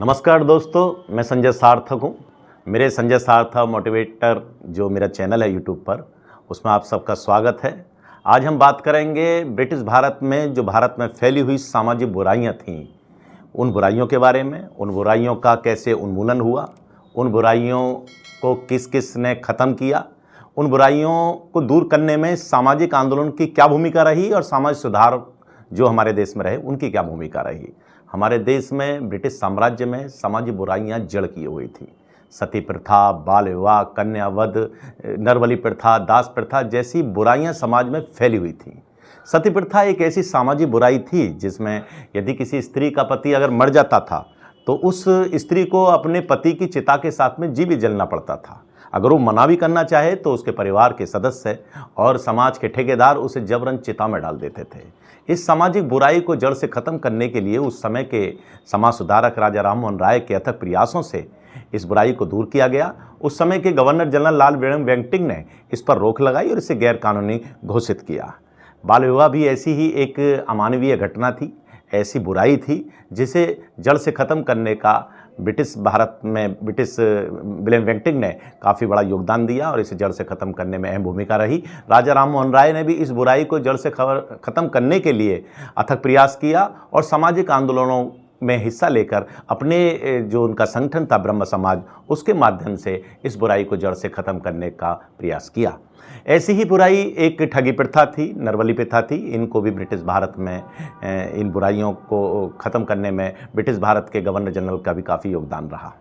नमस्कार दोस्तों, मैं संजय सार्थक हूँ। मेरे संजय सार्थक मोटिवेटर जो मेरा चैनल है यूट्यूब पर, उसमें आप सबका स्वागत है। आज हम बात करेंगे ब्रिटिश भारत में जो भारत में फैली हुई सामाजिक बुराइयाँ थीं, उन बुराइयों के बारे में, उन बुराइयों का कैसे उन्मूलन हुआ, उन बुराइयों को किस किस ने ख़त्म किया, उन बुराइयों को दूर करने में सामाजिक आंदोलन की क्या भूमिका रही और सामाजिक सुधार जो हमारे देश में रहे उनकी क्या भूमिका रही। हमारे देश में ब्रिटिश साम्राज्य में सामाजिक बुराइयां जड़ की हुई थी। सती प्रथा, बाल विवाह, कन्यावध, नरबलि प्रथा, दास प्रथा जैसी बुराइयां समाज में फैली हुई थीं। सती प्रथा एक ऐसी सामाजिक बुराई थी जिसमें यदि किसी स्त्री का पति अगर मर जाता था तो उस स्त्री को अपने पति की चिता के साथ में जीवित जलना पड़ता था। अगर वो मना भी करना चाहे तो उसके परिवार के सदस्य और समाज के ठेकेदार उसे जबरन चिता में डाल देते थे। इस सामाजिक बुराई को जड़ से ख़त्म करने के लिए उस समय के समाज सुधारक राजा राम मोहन राय के अथक प्रयासों से इस बुराई को दूर किया गया। उस समय के गवर्नर जनरल लॉर्ड वेलिंगटन ने इस पर रोक लगाई और इसे गैर कानूनी घोषित किया। बाल विवाह भी ऐसी ही एक अमानवीय घटना थी, ऐसी बुराई थी जिसे जड़ से ख़त्म करने का ब्रिटिश भारत में विलियम वेलिंगटन ने काफ़ी बड़ा योगदान दिया और इसे जड़ से ख़त्म करने में अहम भूमिका रही। राजा राम मोहन राय ने भी इस बुराई को जड़ से ख़त्म करने के लिए अथक प्रयास किया और सामाजिक आंदोलनों में हिस्सा लेकर अपने जो उनका संगठन था ब्रह्म समाज, उसके माध्यम से इस बुराई को जड़ से ख़त्म करने का प्रयास किया। ऐसी ही बुराई एक ठगी प्रथा थी, नरबलि प्रथा थी। इनको भी ब्रिटिश भारत में इन बुराइयों को ख़त्म करने में ब्रिटिश भारत के गवर्नर जनरल का भी काफ़ी योगदान रहा।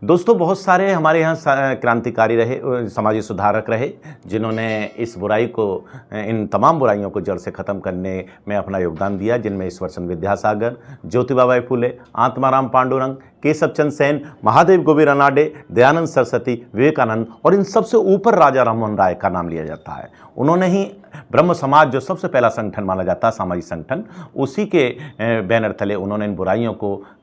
दोस्तों, बहुत सारे हमारे यहाँ क्रांतिकारी रहे, समाजी सुधारक रहे जिन्होंने इस बुराई को, इन तमाम बुराइयों को जड़ से ख़त्म करने में अपना योगदान दिया, जिनमें ईश्वर चंद्र विद्यासागर, ज्योतिबा फुले, आत्माराम पांडुरंग, केशव चंद्र सेन, महादेव गोविंद रानडे, दयानंद सरस्वती, विवेकानंद और इन सबसे ऊपर राजा राम मोहन राय का नाम लिया जाता है। उन्होंने ही ब्रह्म समाज जो सबसे पहला संगठन माना जाता है, सामाजिक संगठन, उसी के बैनर तले उन्होंने इन बुराइयों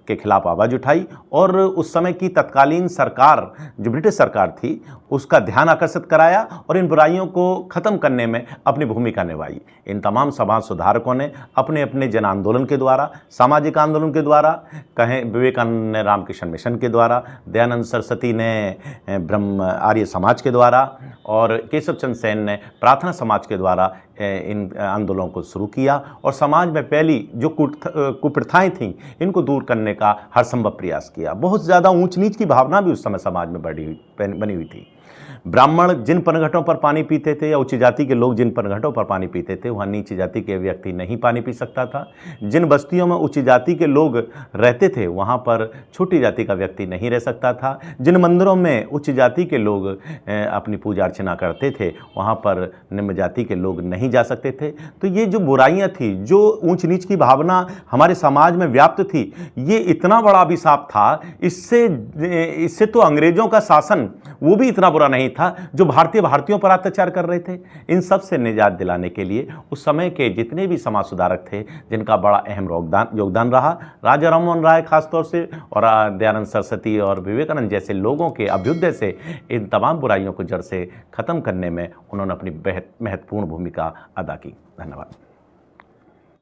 के खिलाफ आवाज़ उठाई और उस समय की तत्कालीन सरकार जो ब्रिटिश सरकार थी उसका ध्यान आकर्षित कराया और इन बुराइयों को ख़त्म करने में अपनी भूमिका निभाई। इन तमाम समाज सुधारकों ने अपने अपने जन आंदोलन के द्वारा, सामाजिक आंदोलन के द्वारा, कहें विवेकानंद ने रामकृष्ण मिशन के द्वारा, दयानंद सरस्वती ने ब्रह्म आर्य समाज के द्वारा और केशव चंद्र सेन ने प्रार्थना समाज के द्वारा इन आंदोलनों को शुरू किया और समाज में फैली जो कुप्रथाएं थीं इनको दूर करने का हर संभव प्रयास किया। बहुत ज़्यादा ऊंच नीच की भावना भी उस समय समाज में बनी हुई थी। ब्राह्मण जिन पनघटों पर पानी पीते थे या उच्च जाति के लोग जिन पनघटों पर पानी पीते थे, वहाँ नीच जाति के व्यक्ति नहीं पानी पी सकता था। जिन बस्तियों में उच्च जाति के लोग रहते थे वहाँ पर छोटी जाति का व्यक्ति नहीं रह सकता था। जिन मंदिरों में उच्च जाति के लोग अपनी पूजा अर्चना करते थे वहाँ पर निम्न जाति के लोग नहीं जा सकते थे। तो ये जो बुराइयाँ थी, जो ऊंच नीच की भावना हमारे समाज में व्याप्त थी, ये इतना बड़ा अभिशाप था। इससे तो अंग्रेजों का शासन वो भी इतना बुरा नहीं था जो भारतीयों पर अत्याचार कर रहे थे। इन सब से निजात दिलाने के लिए उस समय के जितने भी समाज सुधारक थे जिनका बड़ा अहम योगदान रहा, राजा राम मोहन राय खासतौर से और दयानंद सरस्वती और विवेकानंद जैसे लोगों के अभ्युदय से इन तमाम बुराइयों को जड़ से ख़त्म करने में उन्होंने अपनी महत्वपूर्ण भूमिका अदा की। धन्यवाद।